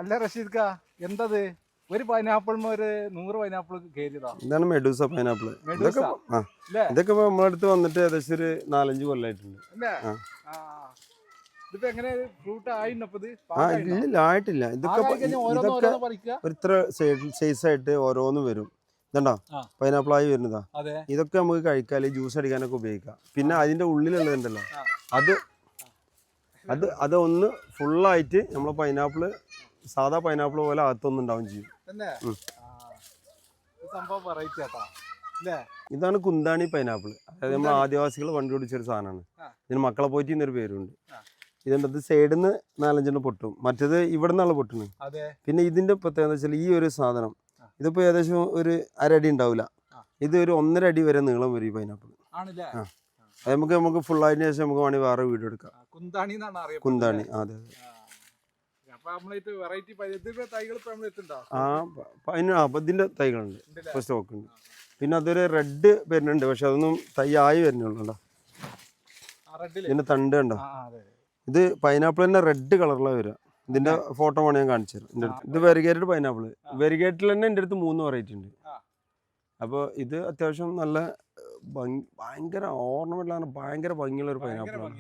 അല്ല റഷീദ് കാ എന്തത് ഒരു പൈനാപ്പിളിന് ഒരു 100 പൈനാപ്പിൾ കയറിയതാ. ഇതാണ് മെഡൂസ പൈനാപ്പിൾ. ഇതൊക്കെ ഇതൊക്കെ നമ്മളെ അടുത്ത് വന്നിട്ട് ഏകദേശം ഒരു 4-5 കൊല്ലമായിട്ടുണ്ട്. ഇതിപ്പോ എങ്ങനെ ഫ്രൂട്ട് ആയിന്നപ്പത്? ഇല്ല ആയിട്ടില്ല. ഇതൊക്കെ ഇത്ര സൈസ് ആയിട്ട് ഓരോന്നും വരും. ഇതുണ്ടോ പൈനാപ്പിൾ ആയി വരുന്നതാ. ഇതൊക്കെ നമുക്ക് കഴിക്കാല് ജ്യൂസ് അടിക്കാനൊക്കെ ഉപയോഗിക്കാം. പിന്നെ അതിന്റെ ഉള്ളിലുള്ളതുണ്ടല്ലോ അത് ഒന്ന് ഫുള്ളായിട്ട് നമ്മളെ പൈനാപ്പിള് സാധാ പൈനാപ്പിൾ പോലെ അകത്തൊന്നും ഉണ്ടാവും ചെയ്യും. ഇതാണ് കുന്താണി പൈനാപ്പിൾ. അതായത് നമ്മൾ ആദിവാസികൾ കണ്ടുപിടിച്ചൊരു സാധനമാണ്. ഇതിന് മക്കളെ പോയിട്ട് എന്നൊരു പേരുണ്ട്. ഇതുണ്ട് സൈഡിൽ നിന്ന് 4-5 പൊട്ടും. മറ്റേത് ഇവിടെ നിന്നുള്ള പൊട്ടുന്നു. പിന്നെ ഇതിന്റെ പ്രത്യേകത വെച്ചാൽ ഈ ഒരു സാധനം ഇതിപ്പോ ഏകദേശം ഒരു 1/2 അടി ഉണ്ടാവില്ല. ഇത് ഒരു 1.5 അടി വരെ നീളം വരും ഈ പൈനാപ്പിൾ. അത് നമുക്ക് ഫുൾ ആയതിനു ശേഷം നമുക്ക് വേണമെങ്കിൽ വേറെ വീഡിയോ എടുക്കാം. കുന്താണി. അതെ ഇതിന്റെ തൈകളുണ്ട്, ഇപ്പൊ സ്റ്റോക്ക് ഉണ്ട്. പിന്നെ അതൊരു റെഡ് വരുന്നുണ്ട്, പക്ഷെ അതൊന്നും തൈ ആയി വരുന്നുള്ളൂ. ഇതിന്റെ തണ്ട് കണ്ടോ? ഇത് പൈനാപ്പിൾ തന്നെ റെഡ് കളറിലാണ് വരിക. ഇതിന്റെ ഫോട്ടോ വേണം ഞാൻ കാണിച്ചു തരാം. ഇത് വെരിഗേറ്റഡ് പൈനാപ്പിൾ. വെരിഗേറ്റിൽ തന്നെ എൻ്റെ അടുത്ത് 3 വെറൈറ്റി ഉണ്ട്. അപ്പോൾ ഇത് അത്യാവശ്യം നല്ല ഭയങ്കര ഓർണമെന്റിലാണ്, ഭയങ്കര ഭംഗിയുള്ള ഒരു പൈനാപ്പിളാണ്.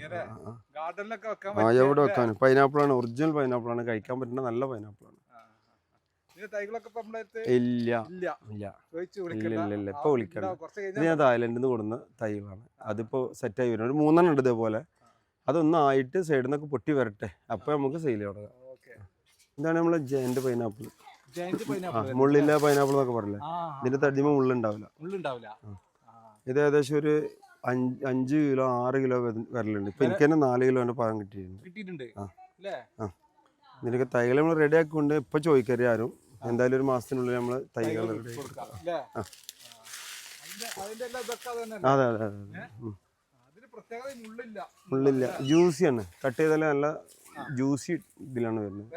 എവിടെ വെക്കാനും പൈനാപ്പിളാണ്, ഒറിജിനൽ പൈനാപ്പിളാണ്, കഴിക്കാൻ പറ്റുന്ന നല്ല പൈനാപ്പിളാണ്. ഇല്ല ഇപ്പൊ വിളിക്കണം. ഇത് ഞാൻ തായ്ലൻഡിൽ നിന്ന് കൊടുക്കുന്ന തൈകളാണ്. അതിപ്പോ സെറ്റായി വരും. ഒരു 3 ഉണ്ട് ഇതേപോലെ. അതൊന്നായിട്ട് സൈഡിൽ നിന്നൊക്കെ പൊട്ടി വരട്ടെ, അപ്പൊ നമുക്ക് സെയിൽ തുടങ്ങാം. ഇതാണ് നമ്മളെ ജയന്റ് പൈനാപ്പിൾ. മുള്ളില്ല പൈനാപ്പിൾ എന്നൊക്കെ പറയില്ലേ, ഇതിന്റെ തടിമ മുള്ളുണ്ടാവില്ല. ഇത് ഏകദേശം ഒരു 5 കിലോ 6 കിലോ വരലുണ്ട്. ഇപ്പൊ എനിക്ക് തന്നെ 4 കിലോന്റെ പഴം കിട്ടിയിട്ടുണ്ട്. ഇതിനൊക്കെ തൈകൾ നമ്മൾ റെഡി ആക്കിക്കൊണ്ട് ഇപ്പൊ ചോദിക്കരുത് ആരും. എന്തായാലും ഒരു മാസത്തിനുള്ളിൽ നമ്മള് തൈകൾ റെഡി ആക്കി. അതെ അതെ അതെ. മുള്ളില്ല, ജ്യൂസിയാണ്. കട്ട് ചെയ്താലേ നല്ല ജ്യൂസി ഇതിലാണ് വരുന്നത്.